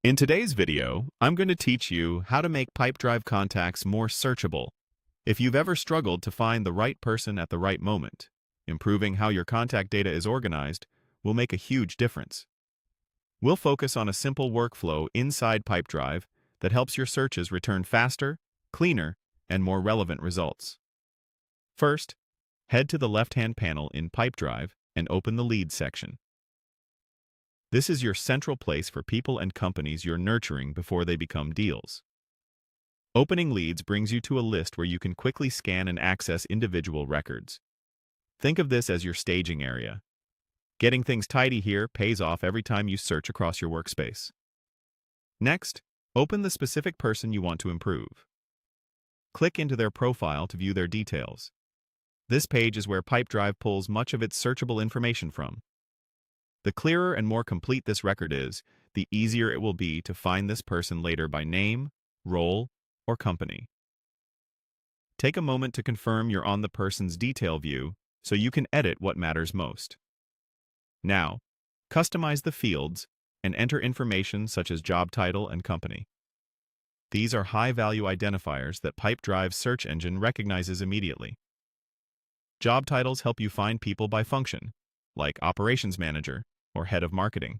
In today's video, I'm going to teach you how to make Pipedrive contacts more searchable. If you've ever struggled to find the right person at the right moment, improving how your contact data is organized will make a huge difference. We'll focus on a simple workflow inside Pipedrive that helps your searches return faster, cleaner, and more relevant results. First, head to the left-hand panel in Pipedrive and open the Leads section. This is your central place for people and companies you're nurturing before they become deals. Opening Leads brings you to a list where you can quickly scan and access individual records. Think of this as your staging area. Getting things tidy here pays off every time you search across your workspace. Next, open the specific person you want to improve. Click into their profile to view their details. This page is where Pipedrive pulls much of its searchable information from. The clearer and more complete this record is, the easier it will be to find this person later by name, role, or company. Take a moment to confirm you're on the person's detail view so you can edit what matters most. Now, customize the fields and enter information such as job title and company. These are high-value identifiers that Pipedrive's search engine recognizes immediately. Job titles help you find people by function, like operations manager or head of marketing,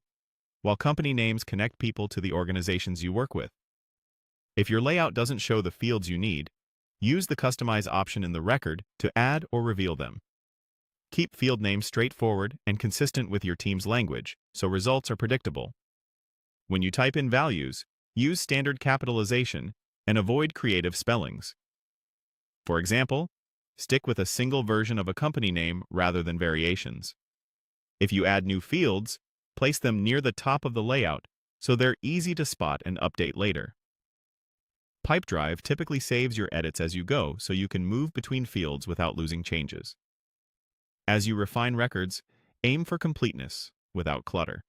while company names connect people to the organizations you work with. If your layout doesn't show the fields you need, use the Customize option in the record to add or reveal them. Keep field names straightforward and consistent with your team's language, so results are predictable. When you type in values, use standard capitalization and avoid creative spellings. For example, stick with a single version of a company name rather than variations. If you add new fields, place them near the top of the layout so they're easy to spot and update later. Pipedrive typically saves your edits as you go so you can move between fields without losing changes. As you refine records, aim for completeness without clutter.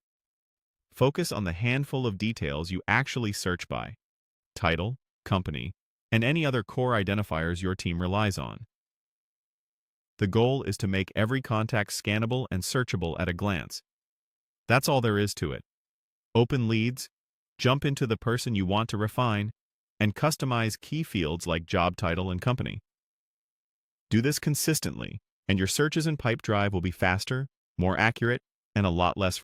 Focus on the handful of details you actually search by: title, company, and any other core identifiers your team relies on. The goal is to make every contact scannable and searchable at a glance. That's all there is to it. Open Leads, jump into the person you want to refine, and customize key fields like job title and company. Do this consistently, and your searches in Pipedrive will be faster, more accurate, and a lot less